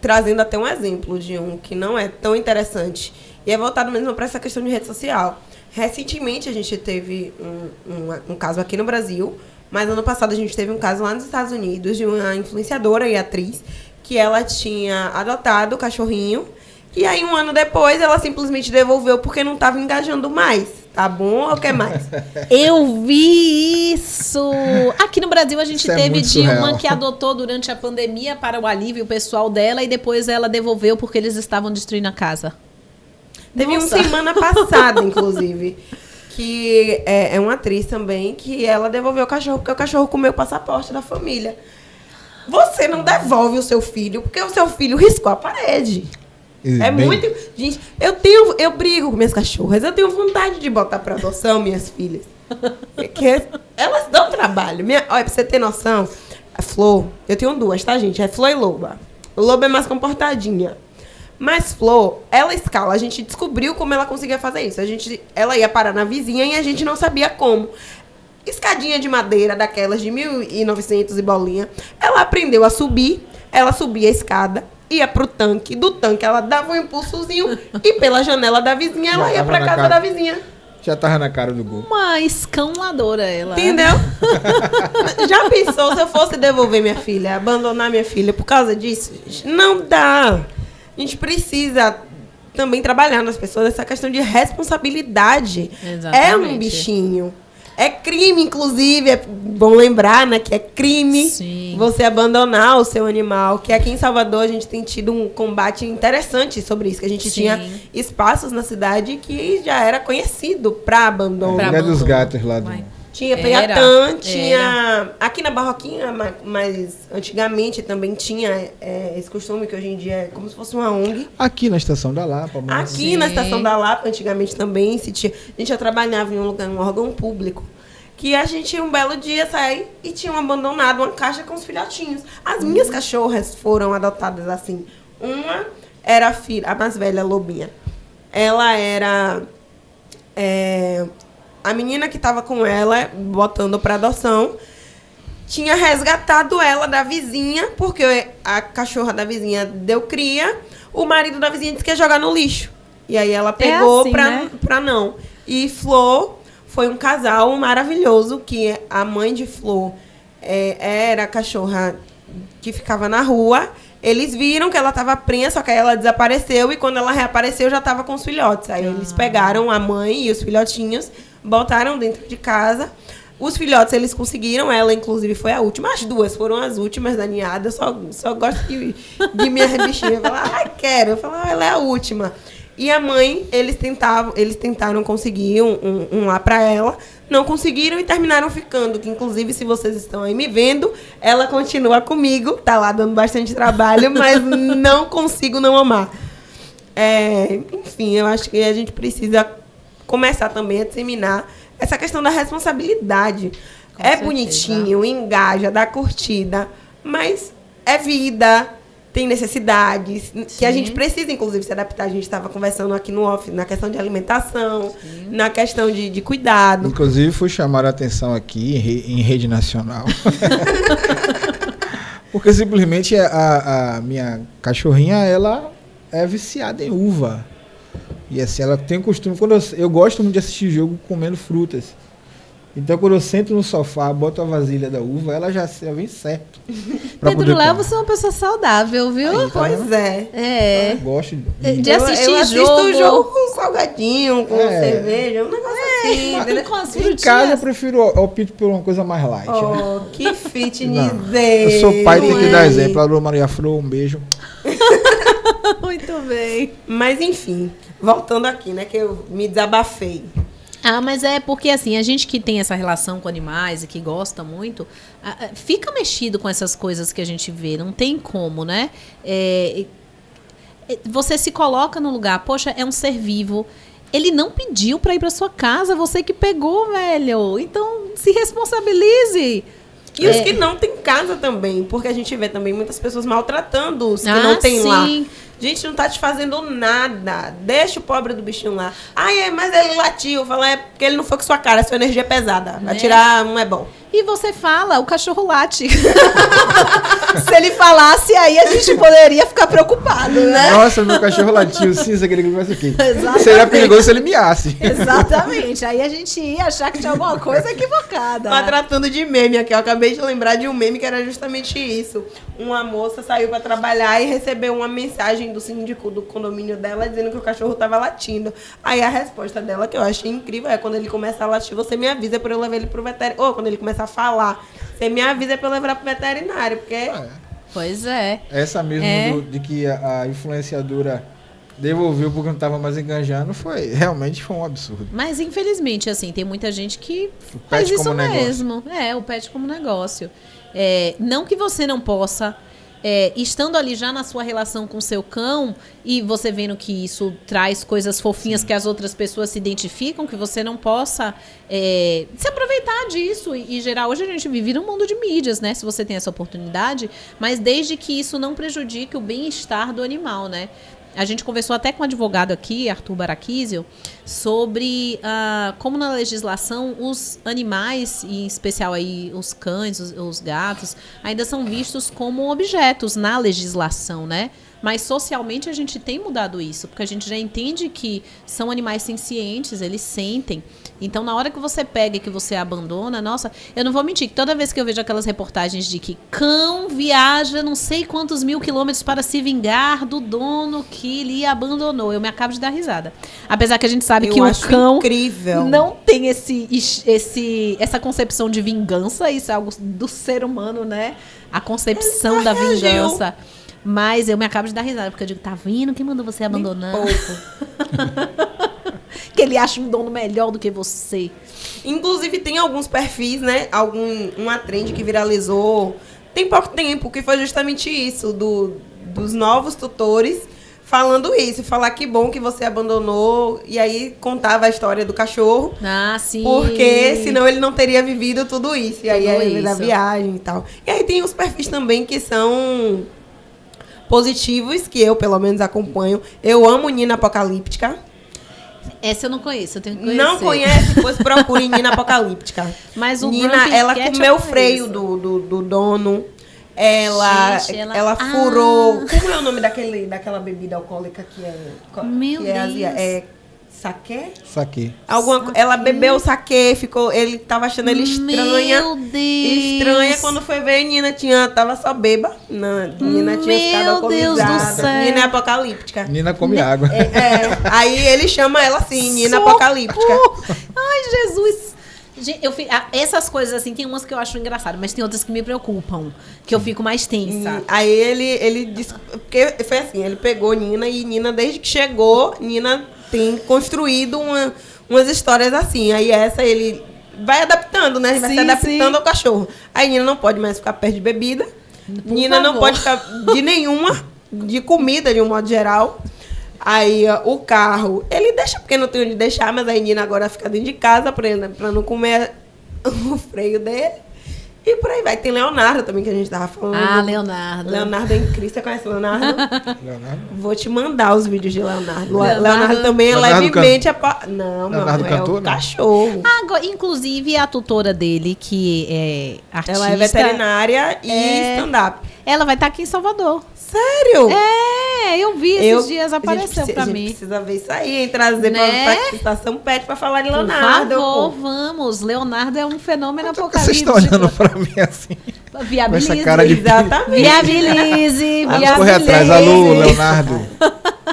Trazendo até um exemplo de um que não é tão interessante. E é voltado mesmo para essa questão de rede social. Recentemente a gente teve um caso aqui no Brasil, mas ano passado a gente teve um caso lá nos Estados Unidos de uma influenciadora e atriz que ela tinha adotado o cachorrinho. E aí, um ano depois, ela simplesmente devolveu porque não estava engajando mais. Tá bom ou quer mais? Eu vi isso! Aqui no Brasil, a gente teve de uma que adotou durante a pandemia para o alívio pessoal dela e depois ela devolveu porque eles estavam destruindo a casa. Teve uma semana passada, inclusive, que é uma atriz também, que ela devolveu o cachorro porque o cachorro comeu o passaporte da família. Você não devolve o seu filho porque o seu filho riscou a parede. Muito. Gente, eu brigo com minhas cachorras. Eu tenho vontade de botar pra adoção minhas filhas. Porque elas dão trabalho. Olha, pra você ter noção, a Flor, eu tenho 2, tá, gente? É Flor e Loba. Loba é mais comportadinha. Mas Flor, ela escala. A gente descobriu como ela conseguia fazer isso. Ela ia parar na vizinha e a gente não sabia como. Escadinha de madeira, daquelas de 1900 e bolinha. Ela aprendeu a subir. Ela subia a escada. Ia pro tanque, do tanque ela dava um impulsozinho e pela janela da vizinha ela ia pra casa da vizinha. Já tava na cara do gol. Uma escãoladora ela. Entendeu? Já pensou se eu fosse devolver minha filha, abandonar minha filha por causa disso? Não dá. A gente precisa também trabalhar nas pessoas essa questão de responsabilidade. Exatamente. É um bichinho. É crime, inclusive, é bom lembrar, né, que é crime você abandonar o seu animal, que aqui em Salvador a gente tem tido um combate interessante sobre isso, que a gente tinha espaços na cidade que já era conhecido para abandono. Lugar dos gatos lá do... Tinha Peatã, tinha... Aqui na Barroquinha, mas antigamente também tinha esse costume, que hoje em dia é como se fosse uma ONG. Aqui na Estação da Lapa. Aqui na Estação da Lapa, antigamente também, a gente já trabalhava em um órgão público, que a gente, um belo dia, sai e tinham abandonado uma caixa com os filhotinhos. As minhas cachorras foram adotadas assim. Uma era a filha, a mais velha, Lobinha. Ela era a menina que estava com ela, botando para adoção, tinha resgatado ela da vizinha, porque a cachorra da vizinha deu cria, o marido da vizinha disse que ia jogar no lixo. E aí ela pegou assim, né? pra não. E Flor foi um casal maravilhoso, que a mãe de Flor era a cachorra que ficava na rua. Eles viram que ela estava prenha, só que aí ela desapareceu, e quando ela reapareceu já estava com os filhotes. Aí eles pegaram a mãe e os filhotinhos, botaram dentro de casa. Os filhotes eles conseguiram, ela inclusive foi a última. As duas foram as últimas da ninhada. Eu só gosto de minhas bichinhas. Eu falo, quero. Eu falo, ela é a última. E a mãe, eles tentaram conseguir um lá pra ela. Não conseguiram e terminaram ficando. Que inclusive, se vocês estão aí me vendo, ela continua comigo. Tá lá dando bastante trabalho, mas não consigo não amar. Enfim, eu acho que a gente precisa começar também a disseminar essa questão da responsabilidade. Com certeza. Bonitinho, engaja, dá curtida, mas é vida, tem necessidades, que a gente precisa, inclusive, se adaptar. A gente estava conversando aqui no off, na questão de alimentação, na questão de cuidado. Inclusive, fui chamar a atenção aqui em rede nacional. Porque simplesmente a minha cachorrinha, ela é viciada em uva. E assim, ela tem o costume... Eu gosto muito de assistir jogo comendo frutas. Então, quando eu sento no sofá, boto a vasilha da uva, ela já vem certo. Pedro Léo, você é uma pessoa saudável, viu? Aí, tá pois é. Eu gosto de assistir eu assisto o jogo com salgadinho, com cerveja, um negócio assim. Com as frutinhas. Em casa, eu prefiro opto por uma coisa mais light. Oh, né? Que fitness. Eu sou pai, tem que dar exemplo. Alô, Maria Flor, um beijo. Muito bem. Mas, enfim, voltando aqui, né, que eu me desabafei. Mas é porque, assim, a gente que tem essa relação com animais e que gosta muito, fica mexido com essas coisas que a gente vê. Não tem como, né? Você se coloca no lugar, poxa, é um ser vivo. Ele não pediu pra ir pra sua casa, você que pegou, velho. Então, se responsabilize. E os que não têm casa também, porque a gente vê também muitas pessoas maltratando os que não têm lá. Gente, não tá te fazendo nada. Deixa o pobre do bichinho lá. Mas ele latiu. Fala, porque ele não foi com sua cara, sua energia é pesada. Vai tirar, não é bom. E você fala, o cachorro late. Se ele falasse, aí a gente poderia ficar preocupado, né? Nossa, meu cachorro latiu, cinza, aquele que faz aqui. Exatamente. Seria perigoso se ele miasse. Exatamente. Aí a gente ia achar que tinha alguma coisa equivocada. Mas tratando de meme aqui, eu acabei de lembrar de um meme que era justamente isso. Uma moça saiu pra trabalhar e recebeu uma mensagem do síndico do condomínio dela dizendo que o cachorro tava latindo. Aí a resposta dela, que eu achei incrível, é: quando ele começar a latir, você me avisa pra eu levar ele pro veterinário. Ou quando ele começar a falar, você me avisa pra eu levar pro veterinário, porque... Pois é. Essa mesmo de que a influenciadora devolveu porque não estava mais enganjando, realmente foi um absurdo. Mas infelizmente, assim, tem muita gente que faz isso mesmo. O pet como negócio. Não que você não possa, estando ali já na sua relação com o seu cão, e você vendo que isso traz coisas fofinhas que as outras pessoas se identificam, que você não possa se aproveitar disso e gerar. Hoje a gente vive num mundo de mídias, né? Se você tem essa oportunidade, mas desde que isso não prejudique o bem-estar do animal, né? A gente conversou até com um advogado aqui, Arthur Barakizio, sobre como na legislação os animais, e em especial aí os cães, os gatos, ainda são vistos como objetos na legislação, né? Mas socialmente a gente tem mudado isso, porque a gente já entende que são animais sencientes, eles sentem. Então, na hora que você pega e que você abandona, nossa, eu não vou mentir, que toda vez que eu vejo aquelas reportagens de que cão viaja não sei quantos 1000 quilômetros para se vingar do dono que lhe abandonou, eu me acabo de dar risada. Apesar que a gente sabe que o cão não tem essa concepção de vingança, isso é algo do ser humano, né? A concepção da vingança. Mas eu me acabo de dar risada, porque eu digo, tá vendo? Quem mandou você abandonar? Que ele acha um dono melhor do que você. Inclusive, tem alguns perfis, né? Uma trend que viralizou tem pouco tempo, que foi justamente isso, dos novos tutores falando isso. Falar que bom que você abandonou, e aí contava a história do cachorro. Sim. Porque senão ele não teria vivido tudo isso. E aí da viagem e tal. E aí tem os perfis também que são positivos, que eu, pelo menos, acompanho. Eu amo Nina Apocalíptica. Essa eu não conheço, eu tenho que conhecer. Não conhece? Pois procure Nina Apocalíptica. Mas o Nina, Grumpy ela Cat comeu eu o freio conheço. do dono. Ela furou... Como é o nome daquela bebida alcoólica que é... Meu que é Deus. É saquê? Saquei. Ela bebeu o saquê, ele tava achando ele estranha. Meu Deus. Estranha, quando foi ver, Nina tava só beba. Nina tinha ficado Meu Deus do alcoolizada. céu. Nina é apocalíptica. Nina come água. Aí ele chama ela assim, Nina Socorro. apocalíptica. Ai, Jesus. Gente, essas coisas assim, tem umas que eu acho engraçadas, mas tem outras que me preocupam, que eu fico mais tensa. Aí ele disse, porque foi assim, ele pegou Nina e Nina, desde que chegou, Nina tem construído umas histórias assim. Aí essa ele vai adaptando, né? Vai se adaptando ao cachorro. Aí Nina não pode mais ficar perto de bebida. Nina não pode ficar de nenhuma, de comida de um modo geral. Aí o carro, ele deixa porque não tem onde deixar, mas aí Nina agora fica dentro de casa pra não comer o freio dele. E por aí vai. Tem Leonardo também, que a gente tava falando. Ah, Leonardo. Leonardo é incrível. Você conhece Leonardo? Leonardo? Vou te mandar os vídeos de Leonardo. Leonardo também é Leonardo levemente... Não, Leonardo não, cantor, é o não? cachorro. Agora, inclusive, a tutora dele, que é artista... Ela é veterinária e stand-up. Ela vai estar aqui em Salvador. Sério? Eu vi esses dias, apareceu pra A mim. gente precisa ver isso aí, hein? Trazer Né? pra Estação Pet pra falar de Por Leonardo. favor, pô. vamos. Leonardo é um fenômeno Vocês apocalíptico. estão olhando pra mim assim. Com Viabilize. essa cara de... Exatamente. Viabilize. Vamos correr atrás. Alô, Leonardo.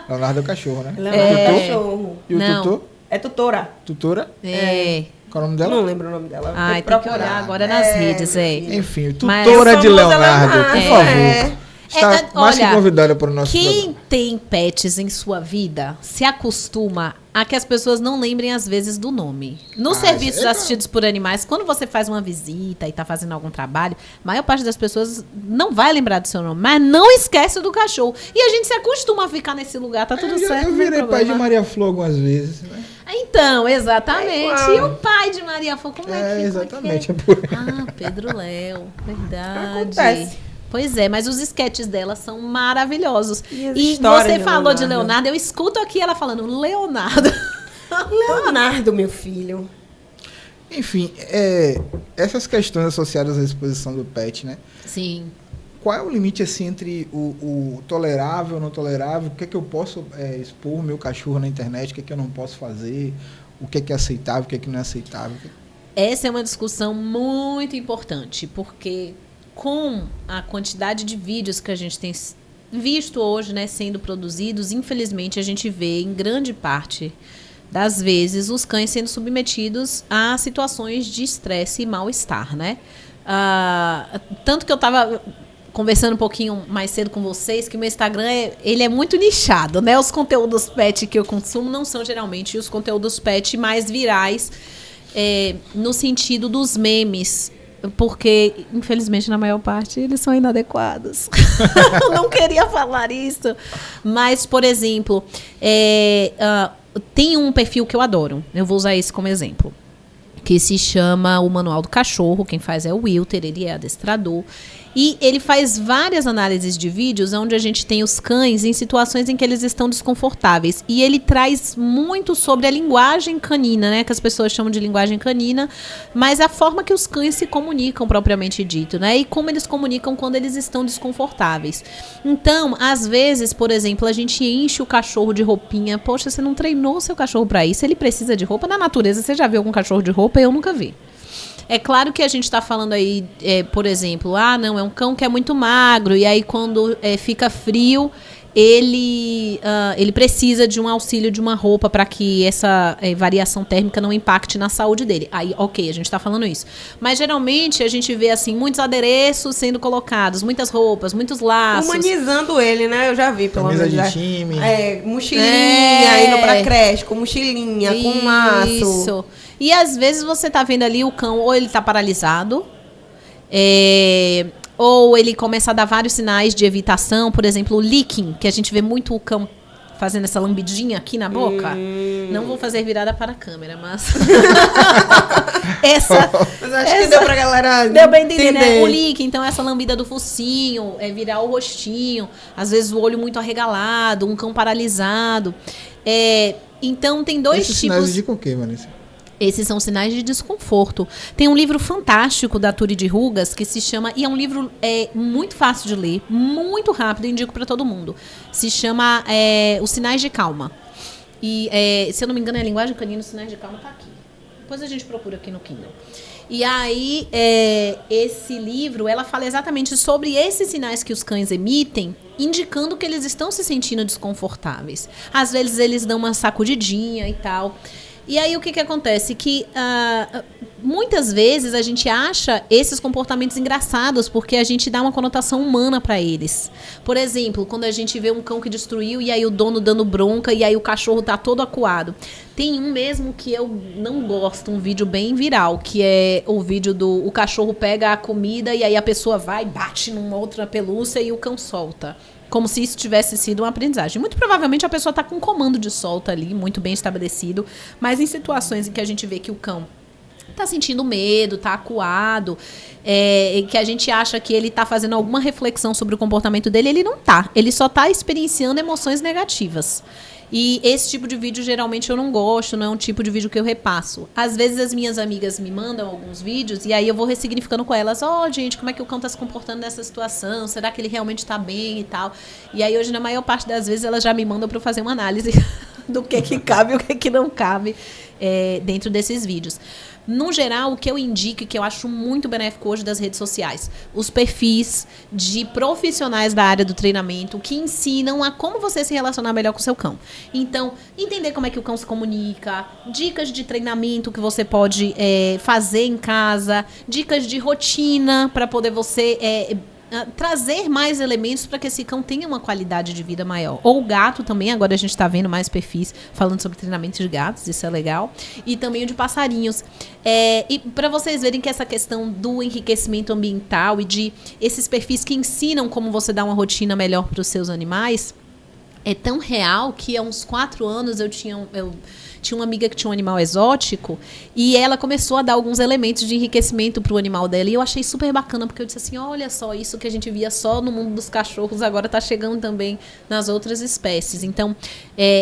Leonardo é o cachorro, né? Leonardo É. é cachorro. E o Não. tutor? É tutora. Tutora? É. Qual é o nome dela? Não lembro o nome dela. Ai, tem que olhar agora nas redes, Enfim, Mas- tutora de Famosa Leonardo, por Leonardo, favor. é. Está mais que olha, convidada para o nosso Quem programa. tem pets em sua vida se acostuma a que as pessoas não lembrem às vezes do nome. Nos serviços isso é assistidos por animais, quando você faz uma visita e está fazendo algum trabalho, a maior parte das pessoas não vai lembrar do seu nome, mas não esquece do cachorro. E a gente se acostuma a ficar nesse lugar, tá tudo Eu certo. não tem virei pai de problema. Maria Flor algumas vezes, né? Então, exatamente. É igual. E o pai de Maria Flor, como é que Exatamente. como é que é? Ah, Pedro Léo, verdade. Acontece. Pois é, mas os esquetes dela são maravilhosos. E as E histórias você de falou de Leonardo? Leonardo, eu escuto aqui ela falando Leonardo. Leonardo, meu filho. Enfim, essas questões associadas à exposição do pet, né? Sim. Qual é o limite assim entre o tolerável, não tolerável? O que é que eu posso expor meu cachorro na internet? O que é que eu não posso fazer? O que é aceitável? O que é que não é aceitável? Essa é uma discussão muito importante, porque com a quantidade de vídeos que a gente tem visto hoje, né, sendo produzidos, infelizmente a gente vê em grande parte das vezes os cães sendo submetidos a situações de estresse e mal-estar, né? Tanto que eu estava conversando um pouquinho mais cedo com vocês, que o meu Instagram ele é muito nichado, né? Os conteúdos pet que eu consumo não são geralmente os conteúdos pet mais virais, no sentido dos memes, porque, infelizmente, na maior parte, eles são inadequados. Eu não queria falar isso. Mas, por exemplo, tem um perfil que eu adoro. Eu vou usar esse como exemplo. Que se chama O Manual do Cachorro. Quem faz é o Wilter, ele é adestrador. E ele faz várias análises de vídeos onde a gente tem os cães em situações em que eles estão desconfortáveis. E ele traz muito sobre a linguagem canina, né? Que as pessoas chamam de linguagem canina. Mas a forma que os cães se comunicam, propriamente dito, né? E como eles comunicam quando eles estão desconfortáveis. Então, às vezes, por exemplo, a gente enche o cachorro de roupinha. Poxa, você não treinou seu cachorro pra isso? Ele precisa de roupa? Na natureza, você já viu algum cachorro de roupa? Eu nunca vi. É claro que a gente está falando aí, por exemplo, não, é um cão que é muito magro, e aí quando fica frio, ele precisa de um auxílio de uma roupa para que essa variação térmica não impacte na saúde dele. Aí, ok, a gente está falando isso. Mas geralmente a gente vê assim muitos adereços sendo colocados, muitas roupas, muitos laços. Humanizando ele, né? Eu já vi, pelo Camisa menos. de time. Mochilinha, indo pra creche, com mochilinha, com maço. Isso. E às vezes você tá vendo ali o cão, ou ele tá paralisado, ou ele começa a dar vários sinais de evitação, por exemplo, o licking, que a gente vê muito o cão fazendo essa lambidinha aqui na boca. Não vou fazer virada para a câmera, mas... Mas acho que deu pra galera deu pra entender, né? O lick, então essa lambida do focinho, virar o rostinho, às vezes o olho muito arregalado, um cão paralisado. Então tem dois Esses tipos... sinais indicam o quê, Vanessa? Esses são sinais de desconforto. Tem um livro fantástico da Turi de Rugas que se chama... E é um livro muito fácil de ler, muito rápido, eu indico para todo mundo. Se chama Os Sinais de Calma. E, se eu não me engano, é a linguagem canina, Os Sinais de Calma tá aqui. Depois a gente procura aqui no Kindle. E aí, esse livro, ela fala exatamente sobre esses sinais que os cães emitem, indicando que eles estão se sentindo desconfortáveis. Às vezes eles dão uma sacudidinha e tal. E aí o que acontece? Que muitas vezes a gente acha esses comportamentos engraçados porque a gente dá uma conotação humana para eles. Por exemplo, quando a gente vê um cão que destruiu e aí o dono dando bronca e aí o cachorro tá todo acuado. Tem um mesmo que eu não gosto, um vídeo bem viral, que é o vídeo o cachorro pega a comida e aí a pessoa vai, bate numa outra pelúcia e o cão solta. Como se isso tivesse sido uma aprendizagem. Muito provavelmente a pessoa está com um comando de solta ali, muito bem estabelecido, mas em situações em que a gente vê que o cão está sentindo medo, está acuado, que a gente acha que ele está fazendo alguma reflexão sobre o comportamento dele, ele não está. Ele só está experienciando emoções negativas. E esse tipo de vídeo geralmente eu não gosto, não é um tipo de vídeo que eu repasso. Às vezes as minhas amigas me mandam alguns vídeos e aí eu vou ressignificando com elas, gente, como é que o cão tá se comportando nessa situação? Será que ele realmente tá bem e tal? E aí hoje, na maior parte das vezes, elas já me mandam para eu fazer uma análise do que cabe e o que não cabe dentro desses vídeos. No geral, o que eu indico e que eu acho muito benéfico hoje das redes sociais, os perfis de profissionais da área do treinamento que ensinam a como você se relacionar melhor com o seu cão. Então, entender como é que o cão se comunica, dicas de treinamento que você pode fazer em casa, dicas de rotina para poder você... trazer mais elementos para que esse cão tenha uma qualidade de vida maior. Ou o gato também, agora a gente está vendo mais perfis falando sobre treinamento de gatos, isso é legal. E também o de passarinhos. E para vocês verem que essa questão do enriquecimento ambiental e de esses perfis que ensinam como você dá uma rotina melhor para os seus animais, é tão real que há uns 4 anos eu tinha uma amiga que tinha um animal exótico e ela começou a dar alguns elementos de enriquecimento para o animal dela. E eu achei super bacana, porque eu disse assim, olha só, isso que a gente via só no mundo dos cachorros agora está chegando também nas outras espécies. Então,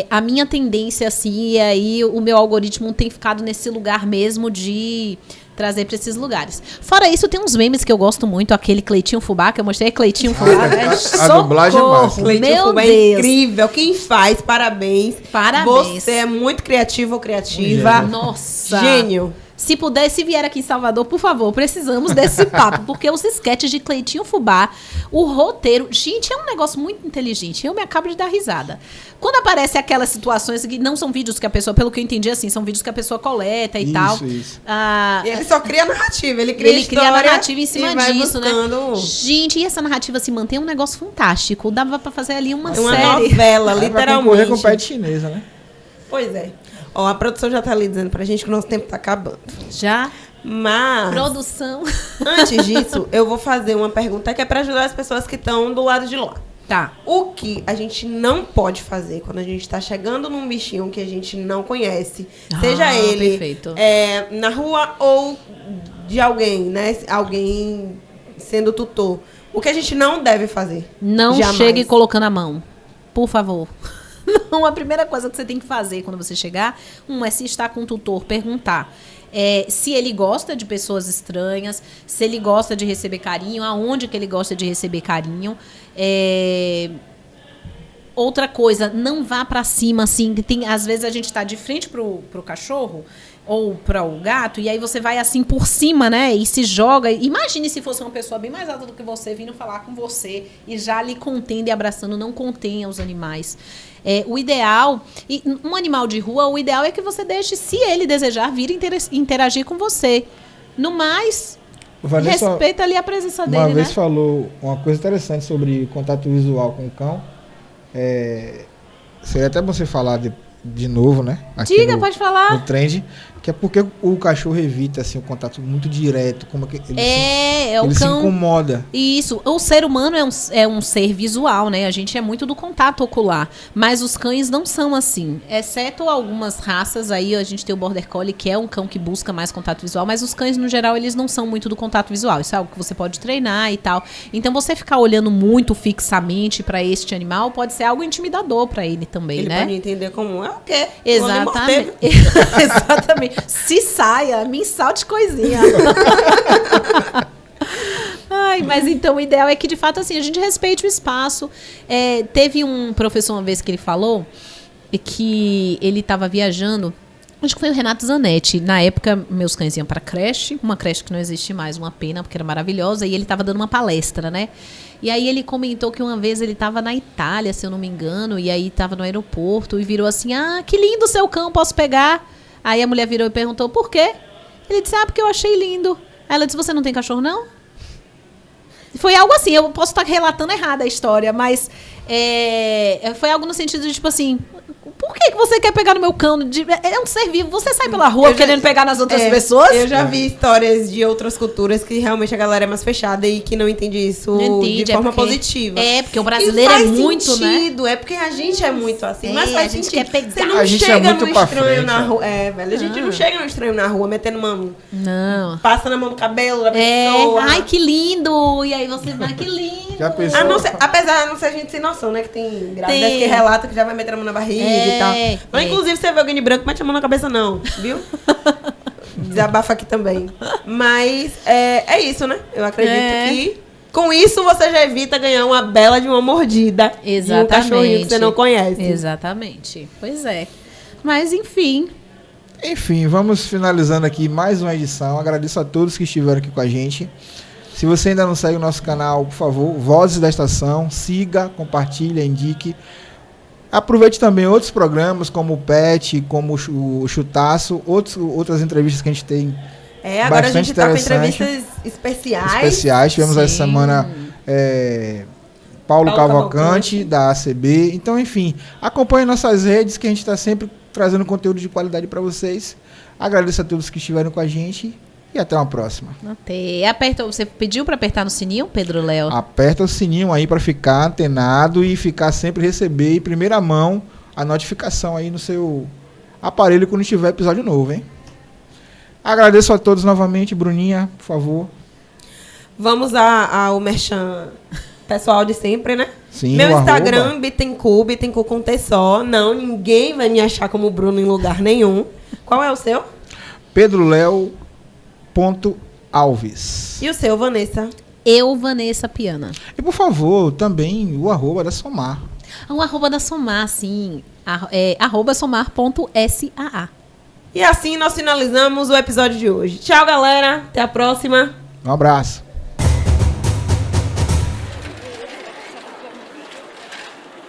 a minha tendência, assim, e aí o meu algoritmo tem ficado nesse lugar mesmo de trazer para esses lugares. Fora isso, tem uns memes que eu gosto muito, aquele Cleitinho Fubá, que eu mostrei, Cleitinho Fubá. A dublagem é massa. Cleitinho Fubá é incrível. Quem faz, parabéns. Parabéns. Você é muito criativo ou criativa. Nossa. Gênio. Se puder, se vier aqui em Salvador, por favor, precisamos desse papo, porque os sketches de Cleitinho Fubá, o roteiro, gente, é um negócio muito inteligente. Eu me acabo de dar risada. Quando aparecem aquelas situações que não são vídeos que a pessoa, pelo que eu entendi, assim, são vídeos que a pessoa coleta e tal. Isso. E ele só cria narrativa, ele cria a narrativa em cima disso, buscando... né? Gente, e essa narrativa se mantém um negócio fantástico. Dava pra fazer ali uma série. Uma novela, Vai literalmente. concorrer com pet chinesa, né? Pois é. Ó, a produção já tá ali dizendo pra gente que o nosso tempo tá acabando. Já? Mas... Produção. Antes disso, eu vou fazer uma pergunta que é pra ajudar as pessoas que estão do lado de lá. Tá. O que a gente não pode fazer quando a gente tá chegando num bichinho que a gente não conhece, seja ele perfeito. Na rua ou de alguém, né? Alguém sendo tutor. O que a gente não deve fazer? Não Jamais. chegue colocando a mão. Por favor. Não, a primeira coisa que você tem que fazer quando você chegar, é se está com o tutor, perguntar. Se ele gosta de pessoas estranhas, se ele gosta de receber carinho, aonde que ele gosta de receber carinho. Outra coisa, não vá pra cima, assim, às vezes a gente tá de frente pro cachorro ou para o gato, e aí você vai assim por cima, né, e se joga. Imagine se fosse uma pessoa bem mais alta do que você vindo falar com você e já lhe contendo e abraçando. Não contenha os animais. O ideal, e um animal de rua, o ideal é que você deixe, se ele desejar, vir interagir com você. No mais, Vanessa, respeita ali a presença dele, uma vez né? falou uma coisa interessante sobre contato visual com o cão. Seria até bom você falar de novo, né? Aqui Diga, pode falar. No trend, Que é porque o cachorro evita assim, o contato muito direto, como que ele, o se cão incomoda. Isso, o ser humano é um ser visual, né? A gente é muito do contato ocular, mas os cães não são assim, exceto algumas raças aí, a gente tem o Border Collie, que é um cão que busca mais contato visual, mas os cães no geral, eles não são muito do contato visual, isso é algo que você pode treinar e tal. Então você ficar olhando muito fixamente para este animal pode ser algo intimidador para ele também, ele né? pode entender como é o quê? Exatamente. Exatamente. Se saia, me salte coisinha. Ai, mas então o ideal é que, de fato, assim, a gente respeite o espaço. Teve um professor uma vez que ele falou que ele estava viajando, acho que foi o Renato Zanetti. Na época, meus cães iam para creche, uma creche que não existe mais, uma pena, porque era maravilhosa, e ele estava dando uma palestra, né? E aí ele comentou que uma vez ele estava na Itália, se eu não me engano, e aí estava no aeroporto e virou assim, que lindo o seu cão, posso pegar? Aí a mulher virou e perguntou, por quê? Ele disse, porque eu achei lindo. Aí ela disse, você não tem cachorro, não? Foi algo assim, eu posso estar relatando errado a história, mas foi algo no sentido de, tipo assim, por que você quer pegar no meu cão? É um ser vivo, você sai pela rua querendo pegar nas outras pessoas? Eu já vi histórias de outras culturas que realmente a galera é mais fechada e que não entende isso de forma positiva. Porque o brasileiro é muito, sentido, né? É porque a gente é muito assim, mas faz sentido. Quer pegar. Você não a gente chega é muito no pra estranho frente, na rua. Velho, a gente não chega no estranho na rua metendo mão. Não. Passando a mão no cabelo da pessoa. Ai, que lindo! E aí você vai, que lindo! Já pensou? Apesar de não ser a gente sem noção, né? Que tem grávidas que relatam que já vai meter a mão na barriga e tal. Mas, inclusive, você vê alguém de branco, mete a mão na cabeça, não. Viu? Desabafa aqui também. Mas é isso, né? Eu acredito que com isso você já evita ganhar uma bela de uma mordida. Exatamente. De um cachorrinho que você não conhece. Exatamente. Pois é. Mas, enfim. Enfim, vamos finalizando aqui mais uma edição. Agradeço a todos que estiveram aqui com a gente. Se você ainda não segue o nosso canal, por favor, Vozes da Estação, siga, compartilhe, indique. Aproveite também outros programas, como o PET, como o Chutaço, outras entrevistas que a gente tem. Agora a gente está com entrevistas especiais. Tivemos essa semana Paulo Cavalcante, da ACB. Então, enfim, acompanhe nossas redes, que a gente está sempre trazendo conteúdo de qualidade para vocês. Agradeço a todos que estiveram com a gente. E até uma próxima. Você pediu para apertar no sininho, Pedro Léo? Aperta o sininho aí para ficar antenado e ficar sempre receber em primeira mão a notificação aí no seu aparelho quando tiver episódio novo, hein? Agradeço a todos novamente. Bruninha, por favor. Vamos ao merchan pessoal de sempre, né? Sim, meu Instagram, Bittencourt com T só. Não, ninguém vai me achar como Bruno em lugar nenhum. Qual é o seu? PedroLeo.Alves. E o seu, Vanessa? Vanessa Piana. E por favor, também o @ da Somar. O @ da Somar, sim. @somar.saa. E assim nós finalizamos o episódio de hoje. Tchau, galera. Até a próxima. Um abraço.